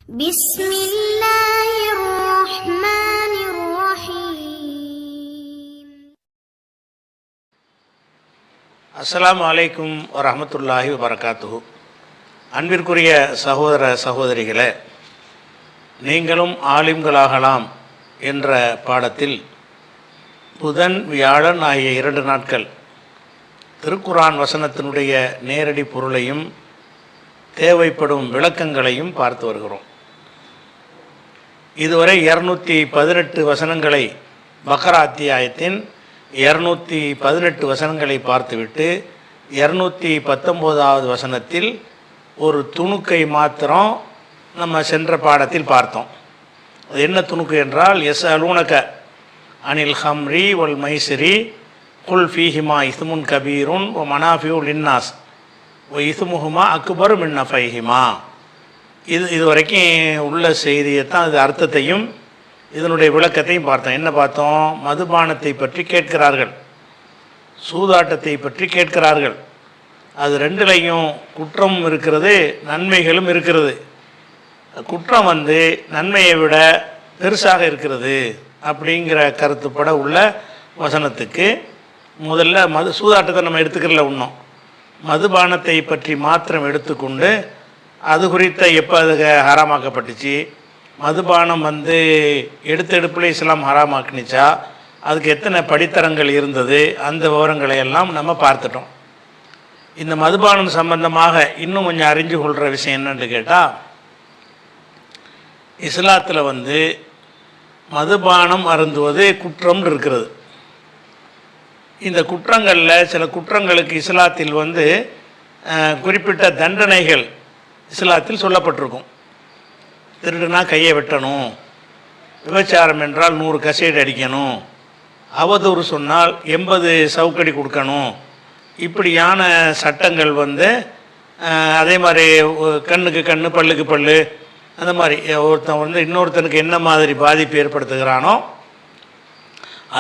بسم الله الرحمن الرحيم. அஸ்ஸலாமு அலைக்கும் வரஹ்மத்துல்லாஹி வபரகாத்துஹு. அன்பிற்குரிய சகோதர சகோதரிகளே, நீங்களும் ஆலிம்களாகலாம் என்ற பாடத்தில் புதன் வியாழன் ஆகிய 2 நாட்கள் திருக்குர்ஆன் வசனத்தினுடைய நேரடி பொருளையும் தேவைப்படும் விளக்கங்களையும் பார்த்து வருகிறோம். இதுவரை 218 வசனங்களை, பக்ரா அத்தியாயத்தின் 218 வசனங்களை பார்த்துவிட்டு 219வது வசனத்தில் ஒரு துணுக்கை மாத்திரம் நம்ம சென்ற பாடத்தில் பார்த்தோம். அது என்ன துணுக்கு என்றால், யஸ்அலூனக அனில் ஹம்ரி வல் மைசிரி குல் ஃபீஹிமா இஸ்முன் கபீருன் வ மனாஃபிஉ லின்னாஸ் வ இஸ்முஹுமா அக்பரு மின் நஃபைஹிமா. இது வரைக்கும் உள்ள செய்தியை தான், அது அர்த்தத்தையும் இதனுடைய விளக்கத்தையும் பார்த்தோம். என்ன பார்த்தோம்? மதுபானத்தை பற்றி கேட்கிறார்கள், சூதாட்டத்தை பற்றி கேட்கிறார்கள். அது ரெண்டுலையும் குற்றம் இருக்கிறது, நன்மைகளும் இருக்கிறது. குற்றம் நன்மையை விட பெருசாக இருக்கிறது அப்படிங்கிற கருத்துப்பட உள்ள வசனத்துக்கு முதல்ல சூதாட்டத்தை நம்ம எடுத்துக்கிறல, இன்னும் மதுபானத்தை பற்றி மாத்திரம் எடுத்துக்கொண்டு அது குறித்த எப்போ அது ஹராமாக்கப்பட்டுச்சு, மதுபானம் எடுத்தெடுப்பில் இஸ்லாம் ஹராமாக்குனுச்சா, அதுக்கு எத்தனை படித்தரங்கள் இருந்தது, அந்த விவரங்களை எல்லாம் நம்ம பார்த்துட்டோம். இந்த மதுபானம் சம்பந்தமாக இன்னும் கொஞ்சம் அறிஞ்சு கொள்கிற விஷயம் என்னன்னு கேட்டால், இஸ்லாத்தில் மதுபானம் அருந்துவது குற்றம் இருக்கிறது. இந்த குற்றங்களில் சில குற்றங்களுக்கு இஸ்லாத்தில் குறிப்பிட்ட தண்டனைகள் இஸ்லாத்தில் சொல்லப்பட்டிருக்கும். திருடுனா கையை வெட்டணும், விபச்சாரம் என்றால் 100 கசைடு அடிக்கணும், அவதூறு சொன்னால் 80 சவுக்கடி கொடுக்கணும். இப்படியான சட்டங்கள் அதே மாதிரி கண்ணுக்கு கண்ணு பல்லுக்கு பல்லு, அந்த மாதிரி ஒருத்தன் இன்னொருத்தனுக்கு என்ன மாதிரி பாதிப்பு ஏற்படுத்துகிறானோ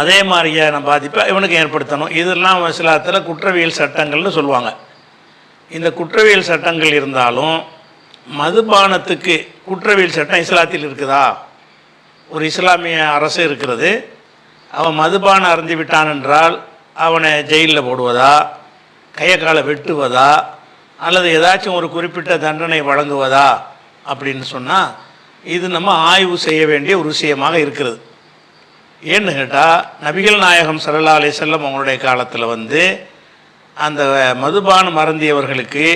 அதே மாதிரியான பாதிப்பை இவனுக்கு ஏற்படுத்தணும். இதெல்லாம் இஸ்லாத்தில் குற்றவியல் சட்டங்கள்னு சொல்லுவாங்க. இந்த குற்றவியல் சட்டங்கள் இருந்தாலும் மதுபானத்துக்கு குற்றவியல் சட்டம் இஸ்லாத்தில் இருக்குதா? ஒரு இஸ்லாமிய அரசு இருக்கிறது. அவன் மதுபானம் அருந்தி விட்டான் என்றால் அவனை ஜெயிலில் போடுவதா, கையை காலை வெட்டுவதா, அல்லது ஏதாச்சும் ஒரு குறிப்பிட்ட தண்டனை வழங்குவதா அப்படின்னு சொன்னால் இது நம்ம ஆய்வு செய்ய வேண்டிய ஒரு விஷயமாக இருக்கிறது. ஏன்னு கேட்டால், நபிகள் நாயகம் ஸல்லல்லாஹு அலைஹி வஸல்லம் அவங்களுடைய காலத்தில் அந்த மதுபானம் அருந்தியவர்களுக்கு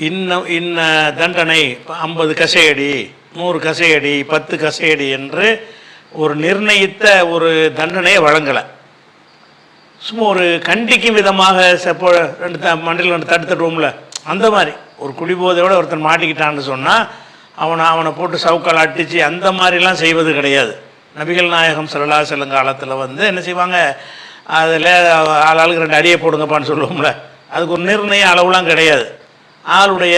இன்ன தண்டனை 50 கசையடி, 100 கசையடி, 10 கசையடி என்று ஒரு நிர்ணயித்த ஒரு தண்டனையை வழங்கலை. சும்மா ஒரு கண்டிக்கும் விதமாக மண்டில் 2 தடுத்துடுவோம்ல, அந்த மாதிரி ஒரு குடிபோதையோடு ஒருத்தன் மாட்டிக்கிட்டான்னு சொன்னால் அவனை போட்டு சவுக்கால் அடித்து அந்த மாதிரிலாம் செய்வது கிடையாது. நபிகள் நாயகம் ஸல்லல்லாஹு அலைஹி வஸல்லம் காலத்தில் என்ன செய்வாங்க, அதில் ஆளுக்கு 2 அடியை போடுங்கப்பான்னு சொல்லுவோம்ல, அதுக்கு ஒரு நிர்ணய அளவுலாம் கிடையாது. அவனுடைய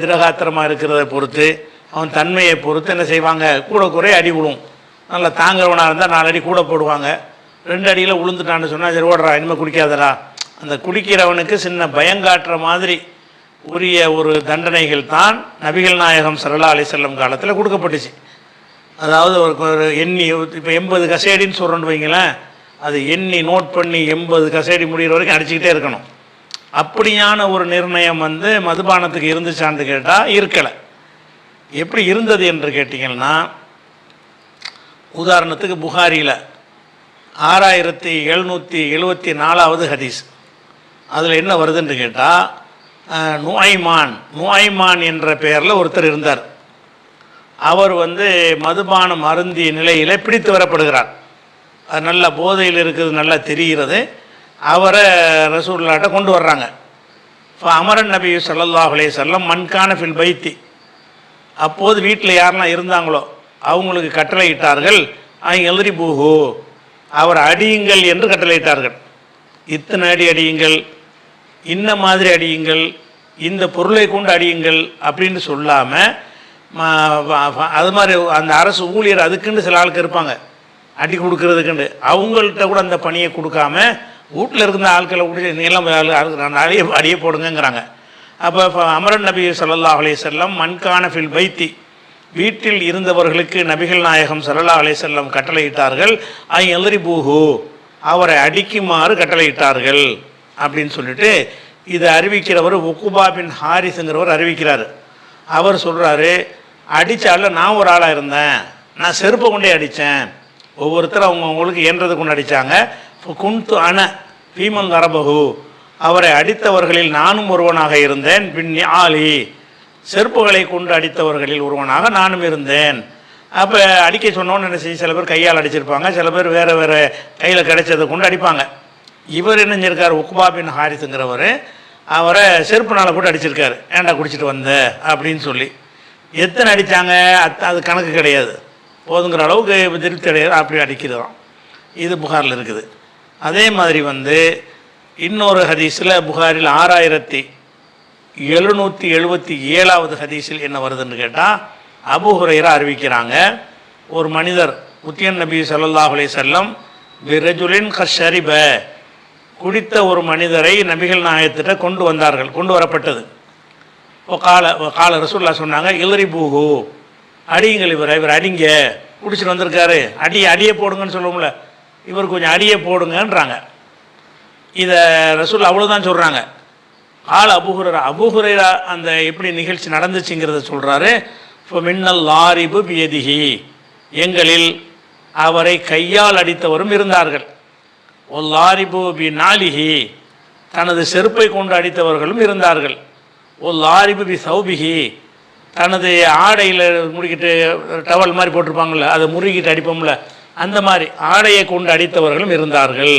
திரகாத்திரமாக இருக்கிறத பொறுத்து, அவன் தன்மையை பொறுத்து என்ன செய்வாங்க, கூட குறைய அடி விழும். நல்லா தாங்கிறவனாக இருந்தால் 4 அடி கூட போடுவாங்க. 2 அடியில் விழுந்துட்டான்னு சொன்னால் சரி ஓடுறா, இனிமேல் குடிக்காதரா. அந்த குடிக்கிறவனுக்கு சின்ன பயங்காட்டுற மாதிரி உரிய ஒரு தண்டனைகள் தான் நபிகள் நாயகம் ஸல்லல்லாஹு அலைஹி வஸல்லம் காலத்தில் கொடுக்கப்பட்டுச்சு. அதாவது ஒரு எண்ணி, இப்போ 80 கசேடின்னு சொல்கிறோன்னு வைங்களேன், அது எண்ணி நோட் பண்ணி 80 கசேடி முடிகிற வரைக்கும் அடிச்சுக்கிட்டே இருக்கணும். அப்படியான ஒரு நிர்ணயம் மதுபானத்துக்கு இருந்துச்சான்னு கேட்டால் இருக்கலை. எப்படி இருந்தது என்று கேட்டிங்கன்னா, உதாரணத்துக்கு புகாரியில் 6774வது ஹதீஸ், அதில் என்ன வருதுன்னு கேட்டால், நுஐமான் என்ற பெயரில் ஒருத்தர் இருந்தார். அவர் மதுபானம் அருந்திய நிலையில் பிடித்து வரப்படுகிறார். அது நல்ல போதையில் இருக்குது, நல்லா தெரிகிறது. அவரை ரசூலுல்லாஹ்ட்ட கொண்டு வர்றாங்க. அமரன் நபி ஸல்லல்லாஹு அலைஹி வஸல்லம் மன்கான ஃபில் பைத்தி, அப்போது வீட்டில் யாரெல்லாம் இருந்தாங்களோ அவங்களுக்கு கட்டளையிட்டார்கள், எதிரி பூஹு, அவர் அடியுங்கள் என்று கட்டளையிட்டார்கள். இத்தனை அடி அடியுங்கள், இன்ன மாதிரி அடியுங்கள், இந்த பொருளை கொண்டு அடியுங்கள் அப்படின்னு சொல்லாமல், அது மாதிரி அந்த அரசு ஊழியர் அதுக்குன்னு சில ஆளுக்கு இருப்பாங்க அடி கொடுக்கறதுக்குண்டு, அவங்கள்ட்ட கூட அந்த பணியை கொடுக்காம வீட்டில் இருக்கிற ஆட்களை கூட நீளம் அடியே போடுங்கிறாங்க. அப்போ அமரன் நபி ஸல்லல்லாஹு அலைஹி வஸல்லம் மன்கான ஃபில் பைத்தி, வீட்டில் இருந்தவர்களுக்கு நபிகள் நாயகம் ஸல்லல்லாஹு அலைஹி வஸல்லம் கட்டளையிட்டார்கள், ஐ எல்ரிபூஹு, அவரை அடிக்குமாறு கட்டளையிட்டார்கள் அப்படின்னு சொல்லிட்டு இதை அறிவிக்கிறவர் உக்குபா பின் ஹாரிஸுங்கிறவர் அறிவிக்கிறார். அவர் சொல்கிறாரு, அடித்தால நான் ஒரு ஆளாக இருந்தேன், நான் செருப்பை கொண்டே அடித்தேன். ஒவ்வொருத்தரும் அவங்களுக்கு இயன்றதை கொண்டு அடித்தாங்க. குன்து அன பீமன் அரபகு, அவரை அடித்தவர்களில் நானும் ஒருவனாக இருந்தேன். பின் ஆலி, செருப்புகளை கொண்டு அடித்தவர்களில் ஒருவனாக நானும் இருந்தேன். அப்போ அடிக்க சொன்னோன்னு என்ன செய்ய, சில பேர் கையால் அடிச்சிருப்பாங்க, சில பேர் வேறு வேறு கையில் கிடைச்சதை கொண்டு அடிப்பாங்க. இவர் என்ன செஞ்சிருக்கார், உக்பா பின் ஹாரிஸுங்கிறவர் அவரை செருப்புனால் போட்டு அடிச்சிருக்காரு, ஏன்டா குடிச்சிட்டு வந்த அப்படின்னு சொல்லி. எத்தனை அடித்தாங்க அது கணக்கு கிடையாது, போதுங்கிற அளவுக்கு திருப்தி அடையாது, அப்படி அடிக்கிறதாம். இது புகாரில் இருக்குது. அதே மாதிரி இன்னொரு ஹதீஸில் புகாரில் 6777வது ஹதீஸில் என்ன வருதுன்னு கேட்டால், அபூ ஹுரைரா அறிவிக்கிறாங்க, ஒரு மனிதர் உத்தியன் நபி ஸல்லல்லாஹு அலைஹி வஸல்லம் பிரஜுலின் கஷரிப, குடித்த ஒரு மனிதரை நபிகள் நாயகத்திட்ட கொண்டு வரப்பட்டது. கால ரசூலுல்லாஹ் சொன்னாங்க, இல்ரிபூஹு, அடியுங்கள் இவர் அடிங்க, குடிச்சிட்டு வந்திருக்காரு, அடியை போடுங்கன்னு சொல்லுவோம்ல, இவர் கொஞ்சம் அடியை போடுங்கன்றாங்க. இதை ரசூல் அவ்வளோதான் சொல்கிறாங்க. அபூ ஹுரைரா அந்த எப்படி நிகழ்ச்சி நடந்துச்சுங்கிறத சொல்கிறாரு. இப்போ மின்னல் லாரிபு பியதிஹி, எங்களில் அவரை கையால் அடித்தவரும் இருந்தார்கள். ஒல் லாரிபு பி நாலிஹி, தனது செருப்பை கொண்டு அடித்தவர்களும் இருந்தார்கள். ஒல் லாரிபு பி சௌபிஹி, தனது ஆடையில் முடிக்கிட்டு டவல் மாதிரி போட்டிருப்பாங்கள்ல, அதை முறுகிட்டு அடிப்போம்ல, அந்த மாதிரி ஆடையை கொண்டு அடித்தவர்களும் இருந்தார்கள்.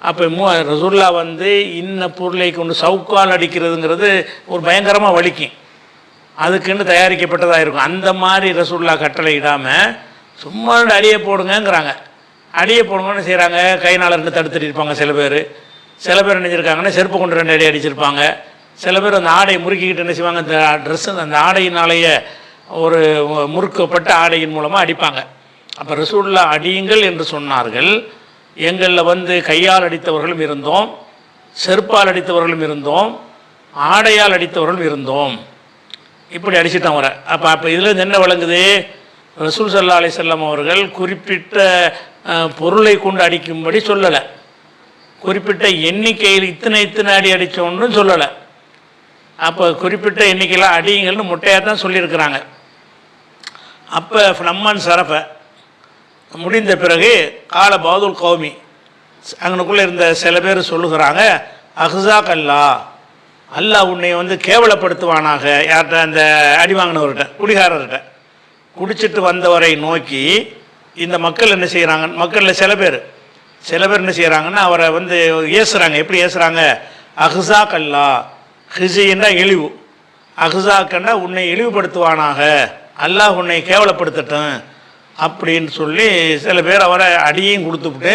அப்போ ரசூல்லா இன்ன பொருளை கொண்டு சவுக்கால் அடிக்கிறதுங்கிறது ஒரு பயங்கரமாக வலிக்கும், அதுக்குன்னு தயாரிக்கப்பட்டதாக இருக்கும். அந்த மாதிரி ரசூல்லா கட்டளை இடாமல் சும்மா அடியை போடுங்கங்கிறாங்க. அடியை போடுங்கன்னு செய்கிறாங்க, கையினால் 2 தடுத்துட்டு இருப்பாங்க சில பேர் என்ன செஞ்சுருக்காங்கன்னா செருப்பு கொண்டு 2 அடி அடிச்சிருப்பாங்க. சில பேர் அந்த ஆடையை முறுக்கிக்கிட்டு என்ன செய்வாங்க, அந்த ட்ரெஸ்ஸு அந்த ஆடையினாலேயே ஒரு முறுக்கப்பட்ட ஆடையின் மூலமாக அடிப்பாங்க. அப்போ ரசூலுல்லா அடியுங்கள் என்று சொன்னார்கள். எங்களில் கையால் அடித்தவர்களும் இருந்தோம், செருப்பால் அடித்தவர்களும் இருந்தோம், ஆடையால் அடித்தவர்களும் இருந்தோம். இப்படி அடிச்சுட்டோம் வர. அப்போ இதில் என்ன விளங்குது, ரசூல் ஸல்லல்லாஹு அலைஹி வஸல்லம் அவர்கள் குறிப்பிட்ட பொருளை கொண்டு அடிக்கும்படி சொல்லலை, குறிப்பிட்ட எண்ணிக்கையில் இத்தனை அடி அடித்தோன்னு சொல்லலை. அப்போ குறிப்பிட்ட எண்ணிக்கையில் அடிங்கள்னு முட்டையாக தான் சொல்லியிருக்கிறாங்க. அப்போ நம்மான் சரஃபை முடிந்த பிறகு கால பாதுல் கௌமி, அங்கனுக்குள்ளே இருந்த சில பேர் சொல்லுகிறாங்க, அஹ்ஸாக் அல்லாஹ் உன்னை கேவலப்படுத்துவானாக. யார்கிட்ட, அந்த அடி வாங்கினவர்கிட்ட, குடிகாரர்கிட்ட. குடிச்சிட்டு வந்தவரை நோக்கி இந்த மக்கள் என்ன செய்கிறாங்க, மக்களில் சில பேர் என்ன செய்கிறாங்கன்னா அவரை ஏசுகிறாங்க. எப்படி ஏசுகிறாங்க, அஹ்ஸாக் ஹிஸின்னா இழிவு, அஹ்ஸாக்கன்னா உன்னை இழிவுபடுத்துவானாக, அல்லாஹ் உன்னை கேவலப்படுத்தட்டும் அப்படின்னு சொல்லி சில பேர் அவரை அடியையும் கொடுத்துவிட்டு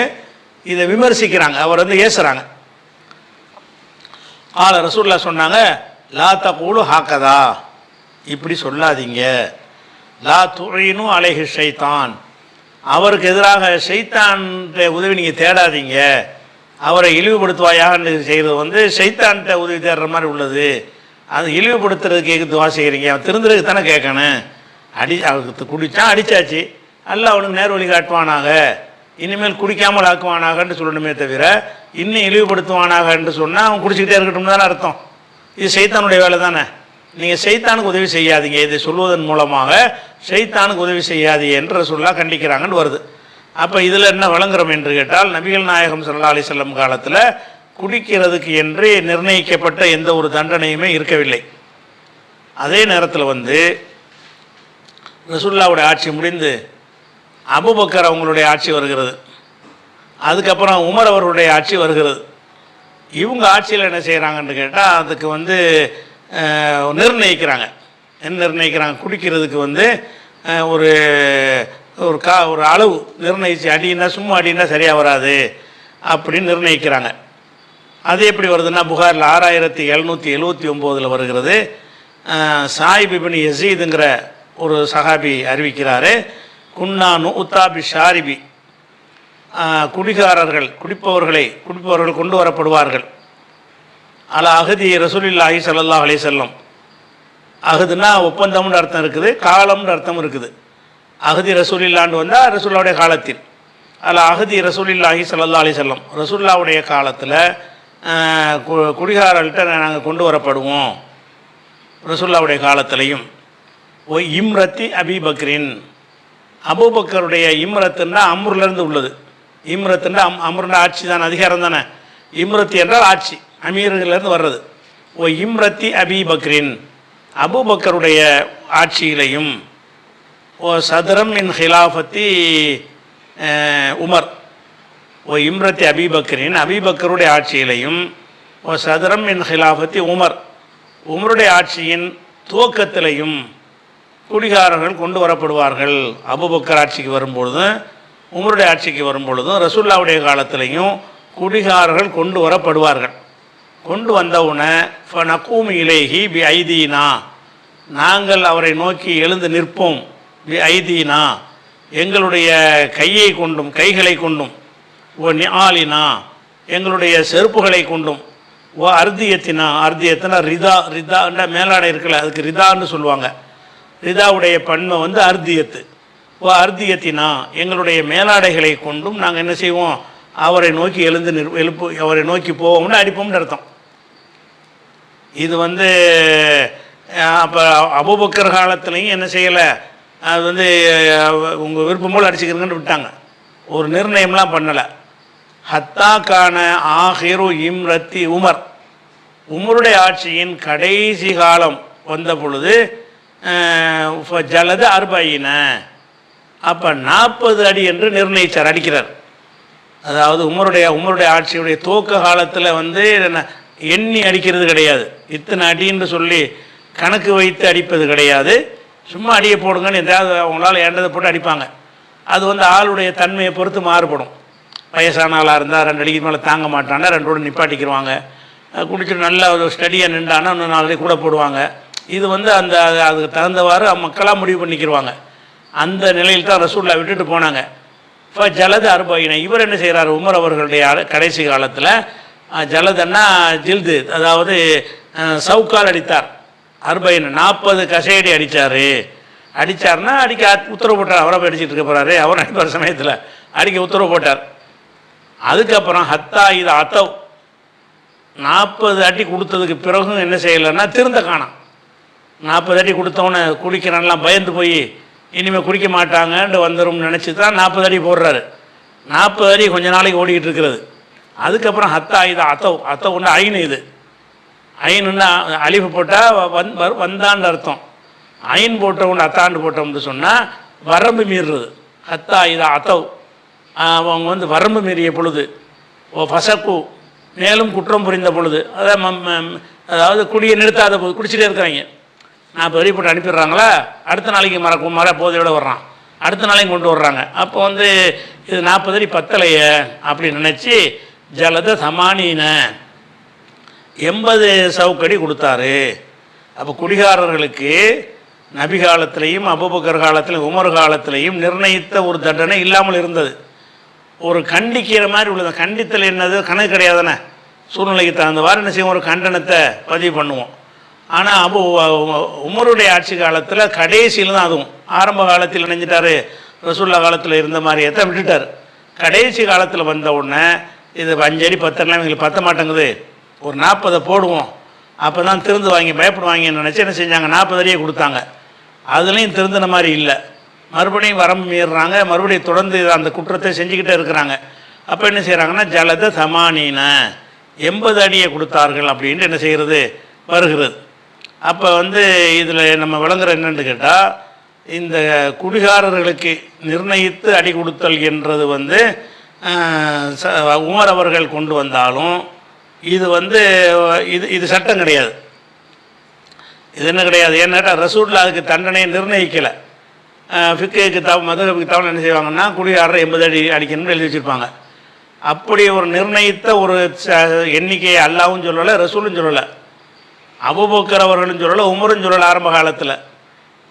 இதை விமர்சிக்கிறாங்க, அவர் ஏசுகிறாங்க. ரசூலுல்லாஹ் சொன்னாங்க, லா தகூலு ஹாக்கதா, இப்படி சொல்லாதீங்க. லா துஈனு அலைஹி ஷைத்தான், அவருக்கு எதிராக ஷைத்தான்கிட்ட உதவி நீங்கள் தேடாதீங்க. அவரை இழிவுபடுத்துவாயாக செய்கிறது ஷைத்தான்கிட்ட உதவி தேடுற மாதிரி உள்ளது. அது இழிவுபடுத்துறதுக்கு துவா செய்கிறீங்க, அவன் திருந்துறதுக்கு தானே கேட்கணும். அவருக்கு குடித்தான், அடித்தாச்சு, அல்லாஹ் அவனுக்கு நேர் வழி காட்டுவானாக, இனிமேல் குடிக்காமல் ஆக்குவானாகன்னு சொல்லணுமே தவிர இன்னும் இழிவுபடுத்துவானாக என்று சொன்னால் அவன் குடிச்சிக்கிட்டே இருக்கட்டும் தானே அர்த்தம். இது ஷைத்தானுடைய வேலை தானே. நீங்கள் ஷைத்தானுக்கு உதவி செய்யாதீங்க, இதை சொல்வதன் மூலமாக ஷைத்தானுக்கு உதவி செய்யாதீங்க என்று ரசூலுல்லாஹ் கண்டிக்கிறாங்கன்னு வருது. அப்போ இதில் என்ன வழங்குறோம் என்று கேட்டால், நபிகள் நாயகம் ஸல்லல்லாஹு அலைஹி வஸல்லம் காலத்தில் குடிக்கிறதுக்கு என்று நிர்ணயிக்கப்பட்ட எந்த ஒரு தண்டனையுமே இருக்கவில்லை. அதே நேரத்தில் ரசூலுல்லாஹ்வுடைய ஆட்சி முடிந்து அபூபக்கர் அவங்களுடைய ஆட்சி வருகிறது, அதுக்கப்புறம் உமர் அவர்களுடைய ஆட்சி வருகிறது. இவங்க ஆட்சியில் என்ன செய்கிறாங்கன்னு கேட்டால், அதுக்கு நிர்ணயிக்கிறாங்க. என்ன நிர்ணயிக்கிறாங்க, குடிக்கிறதுக்கு ஒரு ஒரு அளவு நிர்ணயிச்சு, அடின்னா சும்மா அடின்னா சரியாக வராது அப்படின்னு நிர்ணயிக்கிறாங்க. அது எப்படி வருதுன்னா, புகாரில் 6779 வருகிறது. சாயிப் இப்னு யஸீதுங்கிற ஒரு சஹாபி அறிவிக்கிறாரு, குன்னா நுத்தாபி ஷாரிபி, குடிப்பவர்கள் கொண்டு வரப்படுவார்கள். அலா அஹதி ரசூலுல்லாஹி ஸல்லல்லாஹு அலைஹி வஸல்லம், அகதுன்னா ஒப்பந்தம்னு அர்த்தம் இருக்குது, காலம்னு அர்த்தம் இருக்குது. அகதி ரசூலில்லான்னு வந்தால் ரசூல்லாவுடைய காலத்தில், அதில் அகதி ரசூலில்லாஹி ஸல்லல்லாஹு அலைஹி வஸல்லம் ரசூல்லாவுடைய காலத்தில் குடிகாரர்கள்ட்ட நாங்கள் கொண்டு வரப்படுவோம். ரசூல்லாவுடைய காலத்திலையும் இம்ரத்தி அபிபக்ரின், அபூபக்கருடைய இம்ரத்துன்னா அம்ருலேருந்து உள்ளது. இம்ரத்துன்னா அம்ருன்னா ஆட்சி தானே, அதிகாரம் தானே. இம்ரத்தி என்றால் ஆட்சி, அமீர்களிலிருந்து வர்றது. இம்ரத்தி அபிபக்ரின், அபூபக்கருடைய ஆட்சியிலையும் சதுரம் மின் ஹிலாஃபத்தி உமர். இம்ரத்தி அபிபக்கரின், அபிபக்கருடைய ஆட்சியிலையும் சதுரம் மின் ஹிலாஃபத்தி உமர், உமருடைய ஆட்சியின் துவக்கத்திலையும் குடிகாரர்கள் கொண்டு வரப்படுவார்கள். அபூபக்கர் ஆட்சிக்கு வரும்பொழுதும் உமருடைய ஆட்சிக்கு வரும்பொழுதும் ரசூல்லாவுடைய காலத்திலையும் குடிகாரர்கள் கொண்டு வரப்படுவார்கள். கொண்டு வந்தவுடனே ஃபனகூமு இலைஹி பி ஐதீனா, நாங்கள் அவரை நோக்கி எழுந்து நிற்போம். பி ஐதீனா, எங்களுடைய கையை கொண்டும் கைகளை கொண்டும். நிஆலினா, எங்களுடைய செருப்புகளை கொண்டும். அர்தியத்தினா, அர்தியத்தினா ரிதா, ரிதான்ற மேலாடை இருக்குல்ல, அதுக்கு ரிதான்னு சொல்லுவாங்க. ரிதாவுடைய பன்மை வந்து அர்தியத்து. அர்தியத்தினா, எங்களுடைய மேலாடைகளை கொண்டும் நாங்கள் என்ன செய்வோம், அவரை நோக்கி எழுந்து அவரை நோக்கி போவோம்னு அடிப்போம்னு அர்த்தம். இது வந்து அப்போ அபூபக்கர் காலத்துலையும் என்ன செய்யலை, அது வந்து உங்கள் விருப்பம் போல் அடிச்சுக்கிறங்கன்னு விட்டாங்க, ஒரு நிர்ணயம்லாம் பண்ணலை. ஹத்தா கான ஆஹிரு இம்ரத்தி உமர், உமருடைய ஆட்சியின் கடைசி காலம் வந்த பொழுது ஜலது அர்பயின, அப்போ 40 அடி என்று நிர்ணயித்தார், அடிக்கிறார். அதாவது உமருடைய ஆட்சியுடைய துவக்க காலத்தில் வந்து எண்ணி அடிக்கிறது கிடையாது, இத்தனை அடின்னு சொல்லி கணக்கு வைத்து அடிப்பது கிடையாது. சும்மா அடியை போடுங்கன்னு எதாவது அவங்களால ஏண்டதை போட்டு அடிப்பாங்க. அது வந்து ஆளுடைய தன்மையை பொறுத்து மாறுபடும். வயசான ஆளாக இருந்தால் 2 அடிக்கு மேலே தாங்க மாட்டானா 2 நிப்பாட்டிக்கிடுவாங்க. குடிச்சிட்டு நல்லா ஒரு ஸ்டடியாக நின்றானா இன்னும் 4 அடி கூட போடுவாங்க. இது வந்து அந்த அதுக்கு தகுந்தவாறு மக்களாக முடிவு பண்ணிக்கிடுவாங்க. அந்த நிலையில் தான் ரசூல்லா விட்டுட்டு போனாங்க. இப்போ ஜலது அர்பயின, இவர் என்ன செய்கிறார், உமர் அவர்களுடைய கடைசி காலத்தில் ஜலதன்னா ஜில்து, அதாவது சவுக்கால் அடித்தார். அர்பயின 40 கசையடி அடித்தார்னா அடிக்க உத்தரவு போட்டார். அவரை போய் அடிச்சுட்டு இருக்க போகிறாரு, அவர் அடிப்பார் சமயத்தில் அடிக்க உத்தரவு போட்டார். அதுக்கப்புறம் ஹத்தா இது அத்தவ், 40 அடி கொடுத்ததுக்கு பிறகும் என்ன செய்யலைன்னா திருந்த காணாம். 40 அடி கொடுத்தவொன்னே குடிக்கிறான்லாம் பயந்து போய் இனிமேல் குடிக்க மாட்டாங்கன்ட்டு வந்துடும் நினச்சி தான் 40 அடி போடுறாரு. 40 அடி கொஞ்ச நாளைக்கு ஓடிக்கிட்டு இருக்கிறது. அதுக்கப்புறம் ஹத்தா இது அத்தவ் ஒன்று ஐனு, இது ஐனுன்னா அலிஃபு போட்டால் வந்தான்னு அர்த்தம். ஐன் போட்டவொன்று அத்தாண்டு போட்டோம்னு சொன்னால் வரம்பு மீறுறது. ஹத்தா இது அத்தவ், அவங்க வந்து வரம்பு மீறிய பொழுது. ஃபசக்கு, மேலும் குற்றம் புரிந்த பொழுது, அதாவது குடியை நிறுத்தாத போது குடிச்சிட்டே இருக்கிறாங்க. 40 அடி போட்டு அனுப்பிடுறாங்களா, அடுத்த நாளைக்கு மர போதையோடு வர்றான், அடுத்த நாளைக்கு கொண்டு வர்றாங்க. அப்போ வந்து இது 40 அடி பத்தலைய அப்படின்னு நினச்சி ஜலத சமானீன 80 சவுக்கடி கொடுத்தாரு. அப்போ குடிகாரர்களுக்கு நபி காலத்திலையும் அபூபக்கர் காலத்திலையும் உமர் காலத்திலையும் நிர்ணயித்த ஒரு தண்டனை இல்லாமல் இருந்தது. ஒரு கண்டிக்கிற மாதிரி உள்ளது. கண்டித்தல் என்னது, கணக்கு கிடையாதுன்னு சூழ்நிலைக்கு தகுந்தவாறு என்ன செய்வோம், ஒரு கண்டனத்தை பதிவு பண்ணுவோம். ஆனால் உமருடைய ஆட்சி காலத்தில் கடைசியில் தான், அதுவும் ஆரம்ப காலத்தில் இணைஞ்சிட்டார், ரசூல்லா காலத்தில் இருந்த மாதிரியே தான் விட்டுட்டார். கடைசி காலத்தில் வந்த உடனே இது 5 அடி 10 எல்லாம் எங்களுக்கு பத்த மாட்டேங்குது, ஒரு 40 போடுவோம், அப்போ தான் திருந்து வாங்கி பயப்படுவாங்கன்னு நினச்சி என்ன செஞ்சாங்க, 40 அடியே கொடுத்தாங்க. அதுலேயும் திருந்தின மாதிரி இல்லை, மறுபடியும் வரம்பு மீறுறாங்க, மறுபடியும் தொடர்ந்து அந்த குற்றத்தை செஞ்சுக்கிட்டே இருக்கிறாங்க. அப்போ என்ன செய்கிறாங்கன்னா ஜலத சமானீன 80 அடியை கொடுத்தார்கள் அப்படின்ட்டு என்ன செய்கிறது வருகிறது. அப்போ வந்து இதில் நம்ம விளங்குற என்னென்னு கேட்டால், இந்த குடிகாரர்களுக்கு நிர்ணயித்து அடி கொடுத்தல் என்றது வந்து உமர் அவர்கள் கொண்டு வந்தாலும் இது வந்து இது சட்டம் கிடையாது. இது என்ன கிடையாது, ஏன்னாட்டா ரசூல்லா அதுக்கு தண்டனையை நிர்ணயிக்கலை. ஃபிக்குக்கு மதுஹபுக்கு தவணை என்ன செய்வாங்கன்னா குடிகாரரை 80 அடி அடிக்கணும்னு எழுதி வச்சுருப்பாங்க. அப்படி ஒரு நிர்ணயித்த ஒரு எண்ணிக்கையை அல்லாவும் சொல்லலை, ரசூலும் சொல்லலை, அபூபக்கர் அவர்களும் சொல்லலை, உமரும் சொல்லலை ஆரம்ப காலத்தில்.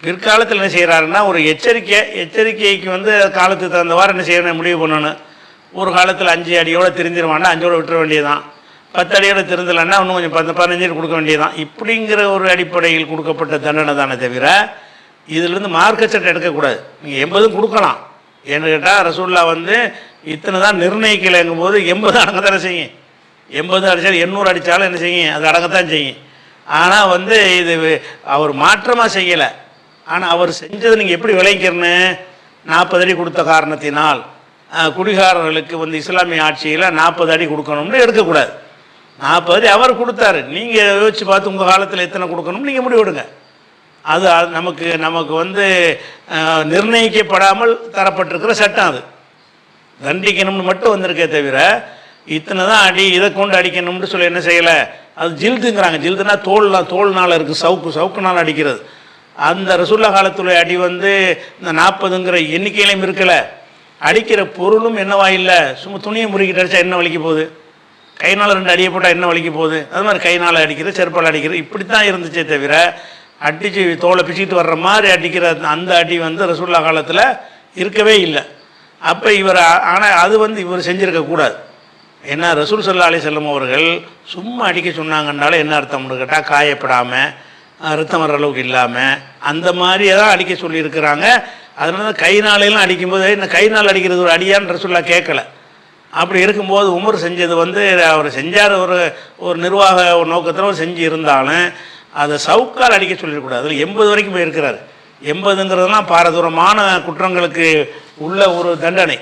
பிற்காலத்தில் என்ன செய்கிறாருன்னா ஒரு எச்சரிக்கைக்கு வந்து காலத்துக்கு தகுந்தவாறு என்ன செய்யணும் முடிவு பண்ணணும். ஒரு காலத்தில் 5 அடியோடு தெரிஞ்சிருவான்னா 5ஓடு விட்டுற வேண்டியதான். 10 அடியோட திருந்தலைன்னா இன்னும் கொஞ்சம் 15 கொடுக்க வேண்டியதுதான். இப்படிங்கிற ஒரு அடிப்படையில் கொடுக்கப்பட்ட தண்டனை தானே தவிர இதிலிருந்து மார்க்க சட்டை எடுக்கக்கூடாது. நீங்கள் 80 கொடுக்கலாம். ஏன்னு கேட்டால் ரசூல்லா வந்து இத்தனை தான் நிர்ணயிக்கலைங்கும் போது 80 அடங்கத்தானே செய்யும். 80 அடித்தாலும் 800 அடித்தாலும் என்ன செய்யும், அது அடங்கத்தான் செய்யும். ஆனால் வந்து இது அவர் மாற்றமாக செய்யலை. ஆனால் அவர் செஞ்சதை நீங்கள் எப்படி விளைவிக்கிறன்னு 40 அடி கொடுத்த காரணத்தினால் குடிகாரர்களுக்கு வந்து இஸ்லாமிய ஆட்சியில் 40 அடி கொடுக்கணும்னு எடுக்கக்கூடாது. 40 அடி அவர் கொடுத்தாரு. நீங்கள் யோசிச்சு பார்த்து உங்கள் காலத்தில் எத்தனை கொடுக்கணும்னு நீங்கள் முடிவெடுங்க. அது நமக்கு வந்து நிர்ணயிக்கப்படாமல் தரப்பட்டிருக்கிற சட்டம். அது தண்டிக்கணும்னு மட்டும் வந்திருக்கே தவிர இத்தனை தான் அடி, இதை கொண்டு அடிக்கணும்னு சொல்லி என்ன செய்யலை. அது ஜில்துங்கிறாங்க. ஜில்துனா தோல்னால் இருக்குது, சவுக்குனால் அடிக்கிறது. அந்த ரசூல்லா காலத்துடைய அடி வந்து இந்த 40ங்கிற எண்ணிக்கையிலையும் இருக்கலை. அடிக்கிற பொருளும் என்னவா இல்லை. சும்மா துணியை முறுக்கிட்டு அடித்தா என்ன வலிக்க போகுது, கைனால் 2 அடியை போட்டால் என்ன வலிக்க போகுது. அது மாதிரி கைனால் அடிக்கிறது, செருப்பால் அடிக்கிறது, இப்படி தான் இருந்துச்சே தவிர அடித்து தோலை பிச்சுக்கிட்டு வர்ற மாதிரி அடிக்கிற அந்த அடி வந்து ரசூல்லா காலத்தில் இருக்கவே இல்லை. அப்போ இவர் ஆனால் அது வந்து இவர் செஞ்சுருக்கக்கூடாது. ஏன்னா ரசூல் ஸல்லல்லாஹு அலைஹி வஸல்லம் அவர்கள் சும்மா அடிக்க சொன்னாங்கன்னால என்ன அர்த்தம்னு கேட்டால் காயப்படாமல் ரத்தம் வர்ற அளவுக்கு இல்லாமல் அந்த மாதிரியே தான் அடிக்க சொல்லியிருக்கிறாங்க. அதனால தான் கை நாளையெல்லாம் அடிக்கும்போது இந்த கை நாள் அடிக்கிறது ஒரு அடியான்னு ரசூல்லா கேட்கல. அப்படி இருக்கும்போது உமர் செஞ்சது வந்து அவர் செஞ்சார் ஒரு நிர்வாக ஒரு நோக்கத்தில் செஞ்சு இருந்தாலும் அதை சவுக்கால் அடிக்க சொல்லிடக்கூடாது. அதில் 80 வரைக்கும் போயிருக்கிறார். 80ங்கிறதுலாம் பாரதூரமான குற்றங்களுக்கு உள்ள ஒரு தண்டனை.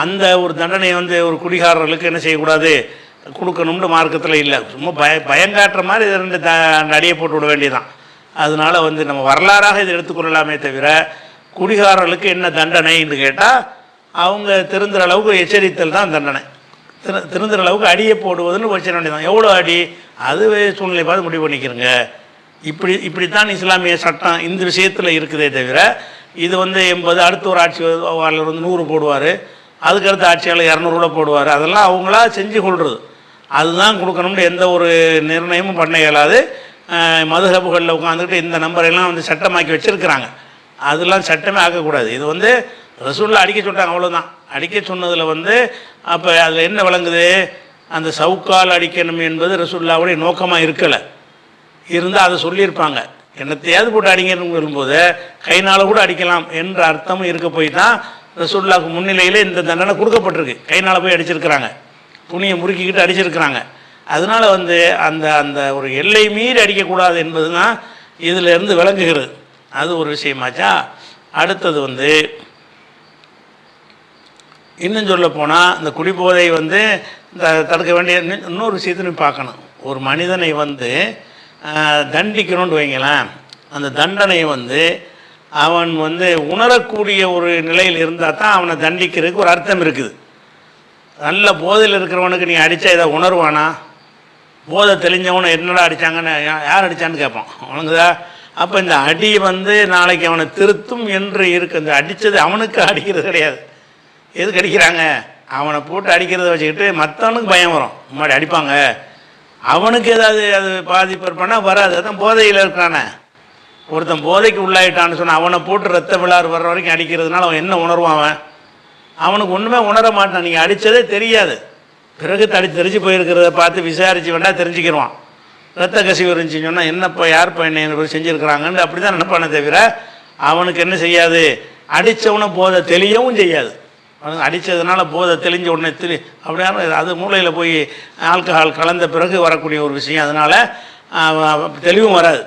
அந்த ஒரு தண்டனையை வந்து ஒரு குடிகாரர்களுக்கு என்ன செய்யக்கூடாது, கொடுக்கணும்னு மார்க்கத்தில் இல்லை. சும்மா பயங்காட்டுற மாதிரி இதை 2 அடியை போட்டு விட வேண்டியதான். அதனால வந்து நம்ம வரலாறாக இதை எடுத்துக்கொள்ளலாமே தவிர குடிகாரர்களுக்கு என்ன தண்டனைன்னு கேட்டால் அவங்க திருந்துற அளவுக்கு எச்சரித்தல் தான் தண்டனை. திருந்துற அளவுக்கு அடியை போடுவதுன்னு வச்சிட வேண்டியதான். எவ்வளோ அடி அது சூழ்நிலை பார்த்து முடிவு பண்ணிக்கிறங்க. இப்படித்தான் இஸ்லாமிய சட்டம் இந்த விஷயத்தில் இருக்குதே தவிர இது வந்து 80, அடுத்த ஒரு ஆட்சியாளர் வந்து 100 போடுவார், அதுக்கடுத்த ஆட்சியாளர் 200 கூட போடுவார். அதெல்லாம் அவங்களா செஞ்சு கொள்வது. அதுதான் கொடுக்கணும்னு எந்த ஒரு நிர்ணயமும் பண்ண இயலாது. மதுஹபுகளில் உட்காந்துக்கிட்டு இந்த நம்பரெல்லாம் வந்து சட்டமாக்கி வச்சுருக்கிறாங்க. அதெல்லாம் சட்டமே ஆக்கக்கூடாது. இது வந்து ரசூல்லா அடிக்க சொல்லிட்டாங்க, அவ்வளோதான். அடிக்க சொன்னதில் வந்து அப்போ அதில் என்ன விளங்குது, அந்த சவுக்கால் அடிக்கணும் என்பது ரசூல்லாவுடைய நோக்கமாக இருக்கலை. இருந்தால் அதை சொல்லியிருப்பாங்க. என்னத்தையாவது போட்டு அடிங்கன்னு சொல்லும்போது கைனால் கூட அடிக்கலாம் என்ற அர்த்தமும் இருக்க போய் தான் ரசூலுல்லாஹ்வுக்கு முன்னிலையில் இந்த தண்டனை கொடுக்கப்பட்டிருக்கு. கைனால் போய் அடிச்சிருக்கிறாங்க, துணியை முறுக்கிக்கிட்டு அடிச்சிருக்கிறாங்க. அதனால் வந்து அந்த அந்த ஒரு எல்லை மீறி அடிக்கக்கூடாது என்பது தான் இதிலிருந்து விளங்குகிறது. அது ஒரு விஷயமாச்சா. அடுத்தது வந்து இன்னும் சொல்ல போனால் இந்த குடிபோதை வந்து இந்த தடுக்க வேண்டிய இன்னொரு விஷயத்தையும் பார்க்கணும். ஒரு மனிதனை வந்து தண்டிக்கணும்னு வைங்களேன், அந்த தண்டனை வந்து அவன் வந்து உணரக்கூடிய ஒரு நிலையில் இருந்தால் தான் அவனை தண்டிக்கிறதுக்கு ஒரு அர்த்தம் இருக்குது. நல்ல போதையில் இருக்கிறவனுக்கு நீ அடித்தா இதை உணர்வானா? போதை தெளிஞ்சவனை என்னடா அடித்தாங்கன்னு யார் அடித்தான்னு கேட்பான், அவனுக்குதா. அப்போ இந்த அடி வந்து நாளைக்கு அவனை திருத்தும் என்று இருக்குது. இந்த அடித்தது அவனுக்கு அடிக்கிறது கிடையாது. எதுக்கு அடிக்கிறாங்க? அவனை போட்டு அடிக்கிறத வச்சுக்கிட்டு மற்றவனுக்கு பயம் வரும், முன்னாடி அடிப்பாங்க, அவனுக்கு ஏதாவது அது பாதிப்பு இருப்பானா வராது. அதுதான் போதையில் இருக்கானே. ஒருத்தன் போதைக்கு உள்ளாயிட்டான்னு சொன்னால் அவனை போட்டு ரத்த விழாறு வர்ற வரைக்கும் அடிக்கிறதுனால அவன் என்ன உணர்வான்? அவனுக்கு ஒன்றுமே உணர மாட்டான். நீங்கள் அடித்ததே தெரியாது. பிறகு தெரிஞ்சு போயிருக்கிறத பார்த்து விசாரித்து வேண்டாம் தெரிஞ்சுக்கிடுவான். ரத்த கசிவு இருந்துச்சுன்னு சொன்னால் என்னப்பா யார்ப்பா என்ன செஞ்சுருக்கிறாங்கன்னு அப்படி தான் நினைப்பானே தவிர அவனுக்கு என்ன செய்யாது, அடித்தவனை போதை தெளியவும் செய்யாது. அவனுக்கு அடித்ததுனால போதை தெளிஞ்ச உடனே அப்படியான அது மூளையில் போய் ஆல்கஹால் கலந்த பிறகு வரக்கூடிய ஒரு விஷயம். அதனால் தெளிவும் வராது.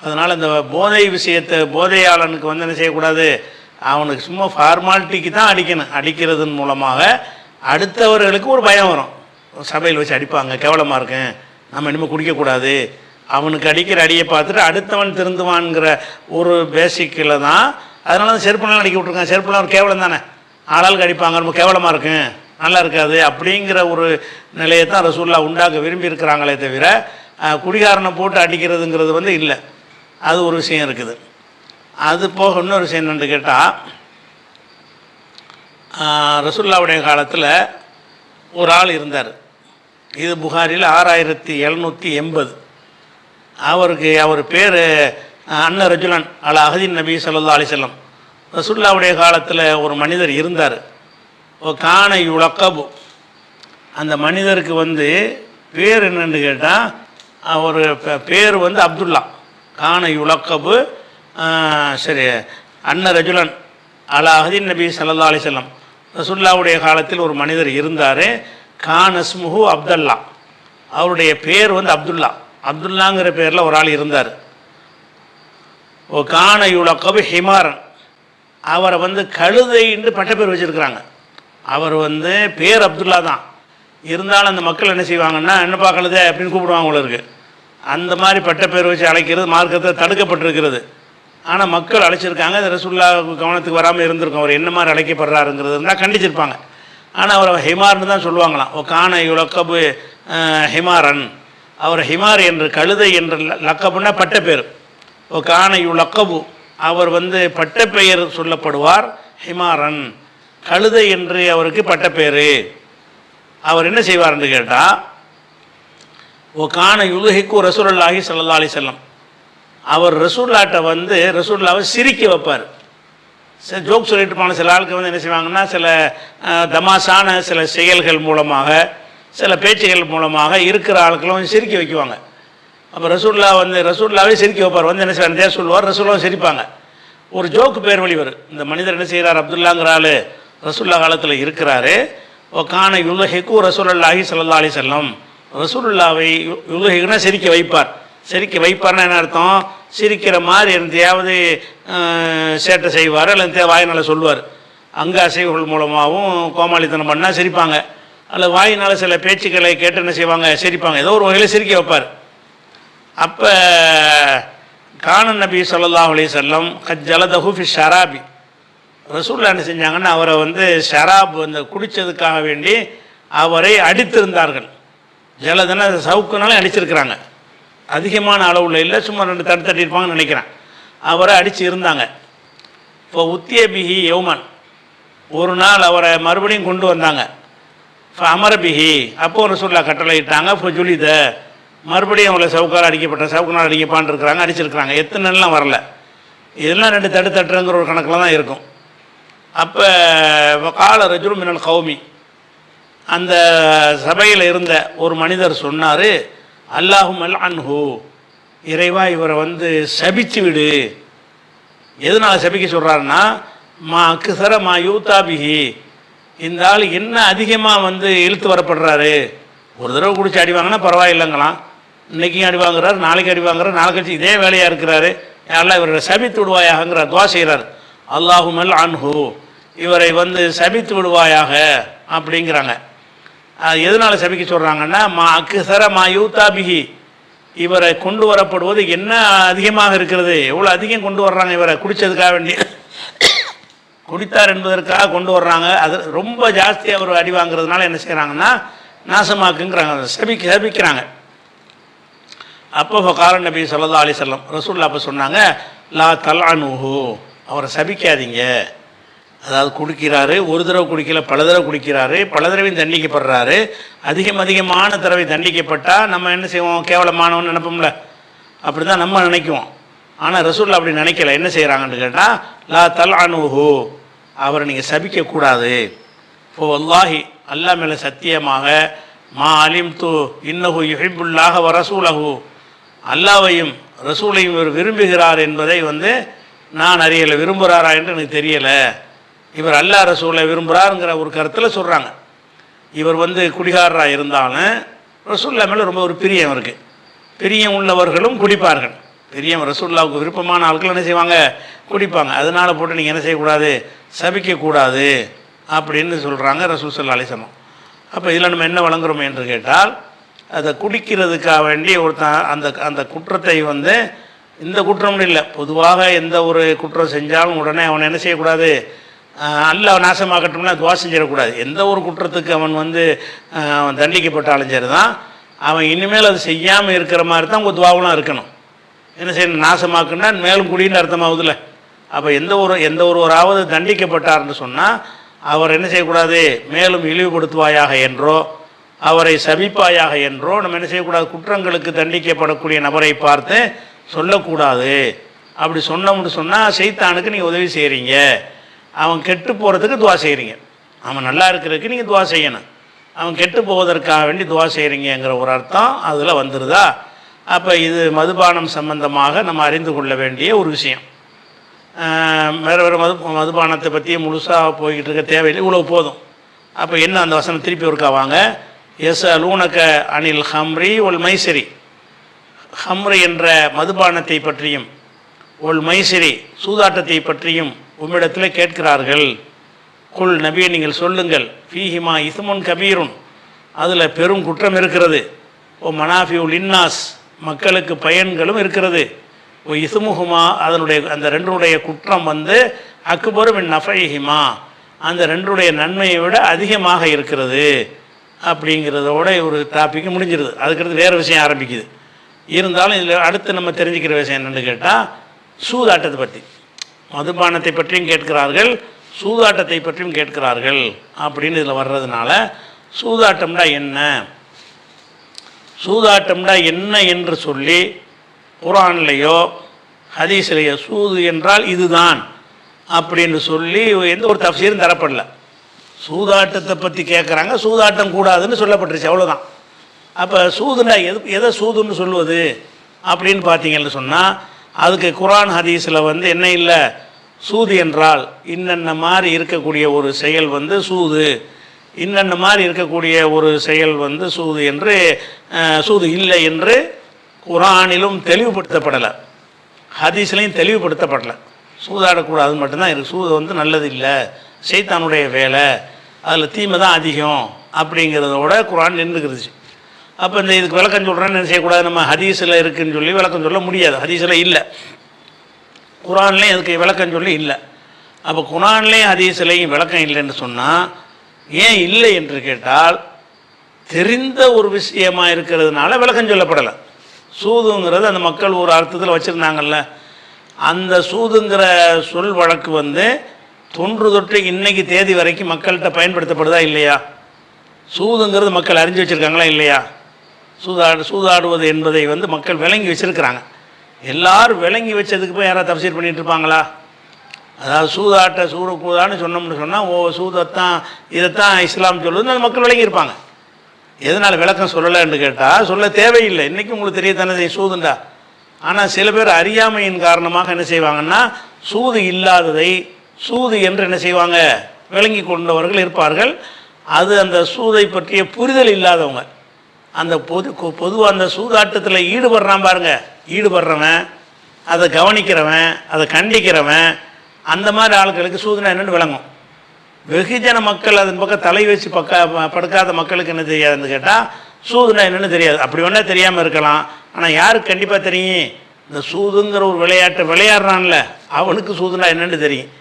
அதனால் இந்த போதை விஷயத்தை போதையாளனுக்கு வந்து என்ன செய்யக்கூடாது, அவனுக்கு சும்மா ஃபார்மாலிட்டிக்கு தான் அடிக்கணும். அடிக்கிறதன் மூலமாக அடுத்தவர்களுக்கு ஒரு பயம் வரும். சபையில் வச்சு அடிப்பாங்க, கேவலமாக இருக்கும், நம்ம இனிமேல் குடிக்கக்கூடாது. அவனுக்கு அடிக்கிற அடியை பார்த்துட்டு அடுத்தவன் திருந்துவான்ங்கிற ஒரு பேசிக்கில் தான். அதனால தான் செருப்புலாம் அடிக்க விட்ருக்காங்க. செருப்புலாம் ஒரு கேவலம் தானே, ஆளாளுக்கு அடிப்பாங்க, ரொம்ப கேவலமாக இருக்கும், நல்லா இருக்காது அப்படிங்கிற ஒரு நிலையை தான் ரசூலுல்லாஹ் உண்டாக்க விரும்பி இருக்கிறாங்களே தவிர குடிகாரனை போட்டு அடிக்கிறதுங்கிறது வந்து இல்லை. அது ஒரு விஷயம் இருக்குது. அது போக இன்னொரு விஷயம் என்னென்னு கேட்டால், ரசூலுல்லாஹ்வுடைய காலத்தில் ஒரு ஆள் இருந்தார். இது புகாரில் 6780. அவர் பேர் அன்ன ரஜுலன் அலா அஹதின் நபி ஸல்லல்லாஹு அலைஹி வஸல்லம். ரசூலுல்லாஹ்வுடைய காலத்தில் ஒரு மனிதர் இருந்தார். கான யுலக்கபு, அந்த மனிதருக்கு வந்து பேர் என்னன்னு கேட்டால் அவர் பேர் வந்து அப்துல்லா. கான யுலக்கபு சரி அன்ன ரஜுலன் அலா அஹதின் நபி ஸல்லல்லாஹு அலைஹி வஸல்லம். ரசூலுல்லாஹ்வுடைய காலத்தில் ஒரு மனிதர் இருந்தார். கான் இஸ்முஹு அப்துல்லா. அவருடைய பேர் வந்து அப்துல்லா. அப்துல்லாங்கிற பேரில் ஒரு ஆள் இருந்தார். ஓ கான யுலக்கபு ஹிமாரன். அவரை வந்து கழுதைன்னு பட்டப்பேர் வச்சுருக்கிறாங்க. அவர் வந்து பேர் அப்துல்லா தான், இருந்தாலும் அந்த மக்கள் என்ன செய்வாங்கன்னா என்னப்பா கழுதை அப்படின்னு கூப்பிடுவாங்க உங்களுக்கு. அந்த மாதிரி பட்டப்பேர் வச்சு அழைக்கிறது மார்க்கத்தில் தடுக்கப்பட்டிருக்கிறது. ஆனால் மக்கள் அழைச்சிருக்காங்க. அது ரசூலுல்லாஹ் கவனத்துக்கு வராமல் இருந்திருக்கும். அவர் என்ன மாதிரி அழைக்கப்படுறாருங்கிறது இருந்தால் கண்டிச்சிருப்பாங்க. ஆனால் அவர் ஹிமார்னு தான் சொல்லுவாங்களாம். ஓ கான யுலக்கபு ஹிமாரன். அவர் ஹிமார் என்று கழுதை என்று லக்கபுன்னா பட்டப்பேர். ஓ கான யுலக்கபு அவர் வந்து பட்டப்பெயர் சொல்லப்படுவார். ஹிமாரன் கழுதை என்று அவருக்கு பட்டப்பேர். அவர் என்ன செய்வார்னு கேட்டால் ஓ கான யுலுஹிக்கு ரசூலுல்லாஹி ஸல்லல்லாஹு அலைஹி வஸல்லம். அவர் ரசூல்லாட்ட வந்து ரசூல்லாவை சிரிக்க வைப்பார். சில ஜோக் சொல்லிட்டு போன சில ஆளுக்கு வந்து என்ன செய்வாங்கன்னா சில தமாசான சில செயல்கள் மூலமாக சில பேச்சுகள் மூலமாக இருக்கிற ஆட்களும் சிரிக்க வைக்குவாங்க. அப்போ ரசூல்லாவே சிரிக்க வைப்பார். வந்து என்ன செய்வார் சொல்லுவார், ரசூல்லாவும் சிரிப்பாங்க. ஒரு ஜோக்கு பேர் வழி வரும். இந்த மனிதர் என்ன செய்கிறார், அப்துல்லாங்கிற ஆள் ரசூல்லா காலத்தில் இருக்கிறாரு. ஓ கான யுலுஹிக்கு ரசூலுல்லாஹி ஸல்லல்லாஹு அலைஹி வஸல்லம். ரசூலுல்லாவை யுலுஹிக்குனா சிரிக்க வைப்பார். சிரிக்க வைப்பார்னா என்ன அர்த்தம், சிரிக்கிற மாதிரி எந்தையாவது சேட்டை செய்வார் அல்லது வாயினால் சொல்லுவார். அங்க அசைவுகள் மூலமாகவும் கோமாளித்தனம் பண்ணால் சிரிப்பாங்க, அல்லது வாயினால் சில பேச்சுக்களை கேட்டு என்ன செய்வாங்க சிரிப்பாங்க. ஏதோ ஒரு வகையில் சிரிக்க வைப்பார். அப்போ கான நபி ஸல்லல்லாஹு அலைஹி வஸல்லம் ஜலதஹு ஃபி ஷராபி. ரசூலுல்லாஹ் என்ன செஞ்சாங்கன்னா அவரை வந்து ஷராப் அந்த குடித்ததுக்காக வேண்டி அவரை அடித்திருந்தார்கள். ஜலதன சவுக்குனாலும் அடிச்சிருக்கிறாங்க. அதிகமான அளவில் இல்லை, சும்மா 2 தட்டியிருப்பாங்கன்னு நினைக்கிறேன். அவரை அடித்து இருந்தாங்க. இப்போ உத்தியபிஹி யௌமன் ஒரு நாள் அவரை மறுபடியும் கொண்டு வந்தாங்க. இப்போ அமரபிஹி அப்போ ரசூலுல்லாஹ் கட்டளையிட்டாங்க. இப்போ ஜுலித மறுபடியும் அவளை சவுக்கால் அடிக்கப்பட்ட சவுக்குனால் அடிக்கப்பான்னு இருக்கிறாங்க, அடிச்சிருக்கிறாங்க. எத்தனைலாம் வரல, இதெல்லாம் 2 தட்டுங்கிற ஒரு கணக்கில் தான் இருக்கும். அப்போ கால ரஜுலும் மினல் கௌமி, அந்த சபையில் இருந்த ஒரு மனிதர் சொன்னார், அல்லாஹும் அன்ஹு, இறைவா இவரை வந்து சபிச்சு விடு. எதனால் சபிக்க சொல்கிறாருன்னா மா அக்ஸர மா யூதாபிஹி, இந்த ஆள் என்ன அதிகமாக வந்து இழுத்து வரப்படுறாரு. ஒரு தடவை குடிச்சு அடி வாங்கினா பரவாயில்லைங்களாம், இன்றைக்கும் அடி வாங்குறாரு, நாளைக்கு அடி வாங்குறாரு, நாளை கழிச்சு இதே வேலையாக இருக்கிறாரு. எல்லாம் இவரை சபித்து விடுவாயாகங்கிற துவா செய்கிறார். அல்லாஹும் அன்ஹு, இவரை வந்து சபித்து விடுவாயாக அப்படிங்கிறாங்க. எதனால் சபிக்க சொல்கிறாங்கன்னா மா அக்ஸர மா யூதாபிஹி, இவரை கொண்டு வரப்படுவது என்ன அதிகமாக இருக்கிறது, எவ்வளோ அதிகம் கொண்டு வர்றாங்க இவரை குடித்ததுக்காக வேண்டி, குடித்தார் என்பதற்காக கொண்டு வர்றாங்க. அது ரொம்ப ஜாஸ்தி அவர் அடி வாங்குறதுனால என்ன செய்கிறாங்கன்னா நாசமாக்குங்கிறாங்க, சபிக்கிறாங்க. அப்போ கால நபி ஸல்லல்லாஹு அலைஹி வஸல்லம் ரசூலுல்லாஹ் அப்போ சொன்னாங்க, லா தல்அனுஹு, அவரை சபிக்காதீங்க. அதாவது குடிக்கிறாரு, ஒரு தடவை குடிக்கல பல தடவை குடிக்கிறாரு, பல தடவையும் தண்டிக்கப்படுறாரு. அதிகமான தடவை தண்டிக்கப்பட்டால் நம்ம என்ன செய்வோம், கேவலமானவன்னு நினைப்போம்ல, அப்படி தான் நம்ம நினைக்குவோம். ஆனால் ரசூலுல்லாஹ் அப்படி நினைக்கல. என்ன செய்கிறாங்கன்னு கேட்டால் லா தல்அனுஹு, அவரை நீங்கள் சபிக்கக்கூடாது. இப்போ வல்லாஹி அல்லாஹ் மேலே சத்தியமாக மா அலிம்து இன்னஹு யுஹிப்புல்லாஹ வ ரசூலஹு, அல்லாஹ்வையும் ரசூலையும் இவர் விரும்புகிறார் என்பதை வந்து நான் அறியலை. விரும்புகிறாரா என்று எனக்கு தெரியலை. இவர் அல்லாஹ் ரசூலை விரும்புகிறாருங்கிற ஒரு கருத்தில் சொல்கிறாங்க. இவர் வந்து குடிகாரராக இருந்தாலும் ரசூலுல்லாஹ் மேலே ரொம்ப ஒரு பிரியம் இருக்குது. பிரியம் உள்ளவர்களும் குடிப்பார்கள். பிரியம் ரசூலுல்லாஹ்வுக்கு விருப்பமான ஆட்கள் என்ன செய்வாங்க, குடிப்பாங்க. அதனால் போட்டு நீங்கள் என்ன செய்யக்கூடாது, சபிக்கக்கூடாது அப்படின்னு சொல்கிறாங்க ரசூல் ஸல்லல்லாஹு அலைஹி வஸல்லம். அப்போ இதில் நம்ம என்ன வழங்குறோம் என்று கேட்டால், அதை குடிக்கிறதுக்காக வேண்டி ஒருத்தன் அந்த குற்றத்தை வந்து இந்த குற்றம்னு இல்லை, பொதுவாக எந்த ஒரு குற்றம் செஞ்சாலும் உடனே அவனை என்ன செய்யக்கூடாது, அல்லாஹ் நாசமாக்கட்டும்னா துவா செஞ்சிடக்கூடாது. எந்த ஒரு குற்றத்துக்கு அவன் வந்து அவன் தண்டிக்கப்பட்டாலும் சரி தான், அவன் இனிமேல் அது செய்யாமல் இருக்கிற மாதிரி தான் உங்கள் துவாவெலாம் இருக்கணும். என்ன செய்யணும், நாசமாக்குன்னா மேலும் குடின்னு அர்த்தமாகுதுல்ல. அப்போ எந்த ஒருவராவது தண்டிக்கப்பட்டார்னு சொன்னால் அவர் என்ன செய்யக்கூடாது, மேலும் இழிவுபடுத்துவாயாக என்றோ அவரை சபிப்பாயாக என்றோ நம்ம என்ன செய்யக்கூடாது, குற்றங்களுக்கு தண்டிக்கப்படக்கூடிய நபரை பார்த்து சொல்லக்கூடாது. அப்படி சொன்னோம்னு சொன்னால் சைத்தானுக்கு நீங்கள் உதவி செய்கிறீங்க, அவன் கெட்டு போகிறதுக்கு துவா செய்கிறீங்க. அவன் நல்லா இருக்கிறதுக்கு நீங்கள் துவா செய்யணும். அவன் கெட்டு போவதற்காக வேண்டி துவா செய்கிறீங்கிற ஒரு அர்த்தம் அதில் வந்துடுதா? அப்போ இது மதுபானம் சம்பந்தமாக நம்ம அறிந்து கொள்ள வேண்டிய ஒரு விஷயம். வேறு வேறு மதுபானத்தை பற்றி முழுசாக போய்கிட்டு இருக்க தேவையில்லை, இவ்வளோ போதும். அப்போ என்ன அந்த வசனம் திருப்பி ஒருக்கா வாங்க. யஸ்அலூனக அனில் ஹம்ரி ஒல் மைசிரி, ஹம்ரி என்ற மதுபானத்தை பற்றியும் ஒல் மைசிரி சூதாட்டத்தை பற்றியும் உம்மிடத்தில் கேட்கிறார்கள். குல் நபியை நீங்கள் சொல்லுங்கள், ஃபீஹிமா இஸ்முன் கபீருன், அதில் பெரும் குற்றம் இருக்கிறது. ஓ மனாஃபியுல் இன்னாஸ், மக்களுக்கு பயன்களும் இருக்கிறது. ஓ இசுமுகுமா, அதனுடைய அந்த ரெண்டுடைய குற்றம் வந்து அக்பரு மின் நஃபைஹிமா, அந்த ரெண்டுடைய நன்மையை விட அதிகமாக இருக்கிறது அப்படிங்கிறதோட ஒரு டாபிக் முடிஞ்சிருது. அதுக்கடுத்து வேறு விஷயம் ஆரம்பிக்குது. இருந்தாலும் இதில் அடுத்து நம்ம தெரிஞ்சுக்கிற விஷயம் என்னென்னு கேட்டால், சூதாட்டத்தை பற்றி, மதுபானத்தை பற்றியும் கேட்கிறார்கள், சூதாட்டத்தை பற்றியும் கேட்கிறார்கள் அப்படின்னு இதில் வர்றதுனால, சூதாட்டம்டா என்ன, சூதாட்டம்டா என்ன என்று சொல்லி குர்ஆன்லையோ ஹதீஸ்லையோ சூது என்றால் இதுதான் அப்படின்னு சொல்லி எந்த ஒரு தஃசீரும் தரப்படல. சூதாட்டத்தை பற்றி கேட்குறாங்க, சூதாட்டம் கூடாதுன்னு சொல்லப்பட்டுருச்சு, அவ்வளோதான். அப்போ சூதுனா எதை சூதுன்னு சொல்லுவது அப்படின்னு பார்த்தீங்கன்னு சொன்னால், அதுக்கு குர்ஆன் ஹதீஸில் வந்து என்ன இல்லை, சூது என்றால் இன்னென்ன மாதிரி இருக்கக்கூடிய ஒரு செயல் வந்து சூது, இன்னென்ன மாதிரி இருக்கக்கூடிய ஒரு செயல் வந்து சூது என்று, சூது இல்லை என்று குர்ஆனிலும் தெளிவுபடுத்தப்படலை, ஹதீஸ்லையும் தெளிவுபடுத்தப்படலை. சூதாடக்கூடாது மட்டும்தான் இருக்குது. சூது வந்து நல்லது இல்லை, சைத்தானுடைய வேலை, அதில் தீமை தான் அதிகம் அப்படிங்கிறதோட குர்ஆன் நின்றுக்கிருச்சு. அப்போ இந்த இதுக்கு விளக்கம் சொல்கிறேன்னு என்ன செய்யக்கூடாது, நம்ம ஹதீஸில் இருக்குதுன்னு சொல்லி விளக்கம் சொல்ல முடியாது. ஹதீஸில் இல்லை, குர்ஆன்லேயும் அதுக்கு விளக்கம் சொல்லி இல்லை. அப்போ குர்ஆன்லேயும் ஹதீஸ்லையும் விளக்கம் இல்லைன்னு சொன்னால், ஏன் இல்லை என்று கேட்டால் தெரிந்த ஒரு விஷயமாக இருக்கிறதுனால விளக்கம் சொல்லப்படலை. சூதுங்கிறது அந்த மக்கள் ஒரு அர்த்தத்தில் வச்சுருந்தாங்கல்ல, அந்த சூதுங்கிற சொல் வழக்கு வந்து தொன்று தொட்டு இன்னைக்கு தேதி வரைக்கும் மக்கள்கிட்ட பயன்படுத்தப்படுதா இல்லையா? சூதுங்கிறது மக்கள் அறிஞ்சு வச்சுருக்காங்களா இல்லையா? சூதாடுவது என்பதை வந்து மக்கள் விளங்கி வச்சுருக்கிறாங்க. எல்லாரும் விளங்கி வச்சதுக்கு போய் யாராவது தஃசீர் பண்ணிகிட்டு இருப்பாங்களா? அதாவது சூதான்னு சொன்னோம்னு சொன்னால், ஓ சூதத்தான் இதைத்தான் இஸ்லாம் சொல்லுதுன்னு அந்த மக்கள் விளங்கியிருப்பாங்க. எதனால் விளக்கம் சொல்லலைன்னு கேட்டால், சொல்ல தேவையில்லை, இன்றைக்கி உங்களுக்கு தெரியத்தானே சூதுண்டா. ஆனால் சில பேர் அறியாமையின் காரணமாக என்ன செய்வாங்கன்னா, சூது இல்லாததை சூது என்று என்ன செய்வாங்க, விளங்கி கொண்டவர்கள் இருப்பார்கள். அது அந்த சூதை பற்றிய புரிதல் இல்லாதவங்க. அந்த பொதுவாக அந்த சூதாட்டத்தில் ஈடுபடுறான் பாருங்க, ஈடுபடுறவன், அதை கவனிக்கிறவன், அதை கண்டிக்கிறவன், அந்த மாதிரி ஆட்களுக்கு சூதுனா என்னென்னு விளங்கும். வெகுஜன மக்கள் அதன் பக்கம் தலை வச்சு படுக்காத மக்களுக்கு என்ன தெரியாதுன்னு கேட்டால், சூதுனா என்னென்னு தெரியாது. அப்படி வேணா தெரியாமல் இருக்கலாம். ஆனால் யாருக்கு கண்டிப்பாக தெரியும், இந்த சூதுங்கிற ஒரு விளையாட்டை விளையாடுறான்ல அவனுக்கு சூதுனா என்னென்னு தெரியும்.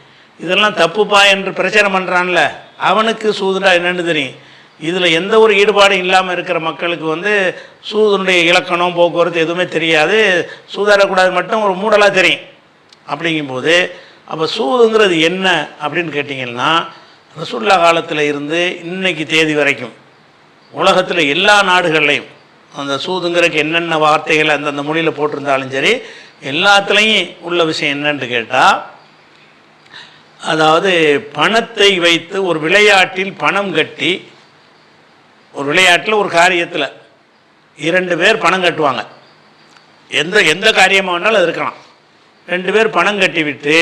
இதெல்லாம் தப்புப்பா என்று பிரச்சாரம் பண்ணுறான்ல அவனுக்கு சூதுனா என்னென்னு தெரியும். இதில் எந்த ஒரு ஈடுபாடும் இல்லாமல் இருக்கிற மக்களுக்கு வந்து சூதனுடைய இலக்கணம் போக்குவரத்து எதுவுமே தெரியாது. சூதாடக்கூடாது மட்டும் ஒரு மூடலாக தெரியும். அப்படிங்கும்போது அப்போ சூதுங்கிறது என்ன அப்படின்னு கேட்டிங்கன்னா, ரசூலுல்லாஹ் காலத்தில் இருந்து இன்னைக்கு தேதி வரைக்கும் உலகத்தில் எல்லா நாடுகள்லையும் அந்த சூதுங்கிறதுக்கு என்னென்ன வார்த்தைகள் அந்தந்த மொழியில் போட்டிருந்தாலும் சரி, எல்லாத்துலேயும் உள்ள விஷயம் என்னன்னு கேட்டால், அதாவது பணத்தை வைத்து ஒரு விளையாட்டில் பணம் கட்டி, ஒரு விளையாட்டில் ஒரு காரியத்தில் 2 பேர் பணம் கட்டுவாங்க. எந்த காரியமாக வேணாலும் அது இருக்கலாம். 2 பேர் பணம் கட்டி விட்டு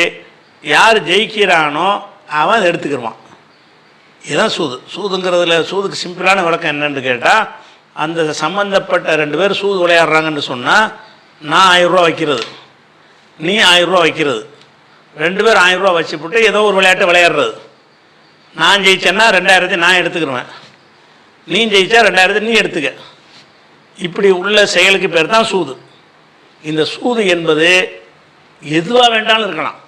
யார் ஜெயிக்கிறானோ அவன் அதை எடுத்துக்கிடுவான். இதுதான் சூது. சூதுங்கிறதுல சூதுக்கு சிம்பிளான விளக்கம் என்னன்னு கேட்டால், அந்த சம்மந்தப்பட்ட 2 பேர் சூது விளையாடுறாங்கன்னு சொன்னால், நான் 1000 ரூபா வைக்கிறது, நீ 1000 ரூபா வைக்கிறது, 2 பேர் 1000 ரூபா வச்சுப்பட்டு ஏதோ ஒரு விளையாட்டை விளையாடுறது. நான் ஜெயிச்சேன்னா 2000 நான் எடுத்துக்கிடுவேன், நீ ஜெயிச்சா 2000 நீ எடுத்துக்க. இப்படி உள்ள செயலுக்கு பேர் தான் சூது. இந்த சூது என்பது எதுவாக வேண்டாலும் இருக்கலாம்,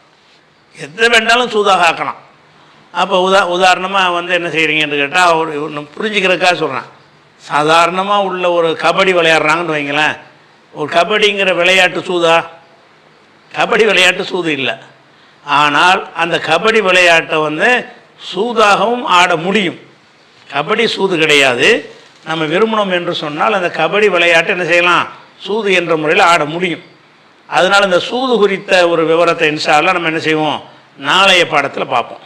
எதை வேண்டாலும் சூதாக ஆக்கலாம். அப்போ உதாரணமாக வந்து என்ன செய்கிறீங்கன்னு கேட்டால், ஒரு புரிஞ்சுக்கிறதுக்காக சொல்கிறேன். சாதாரணமாக உள்ள ஒரு கபடி விளையாடுறாங்கன்னு வைங்களேன், ஒரு கபடிங்கிற விளையாட்டு சூதா? கபடி விளையாட்டு சூது இல்லை. ஆனால் அந்த கபடி விளையாட்டை வந்து சூதாகவும் ஆட முடியும். கபடி சூது கிடையாது. நம்ம விரும்பணும் என்று சொன்னால் அந்த கபடி விளையாட்டை என்ன செய்யலாம், சூது என்ற முறையில் ஆட முடியும். அதனால் இந்த சூது குறித்த ஒரு விவரத்தை இன்ஷா அல்லாஹ் நம்ம என்ன செய்வோம், நாளைய பாடத்தில் பார்ப்போம்.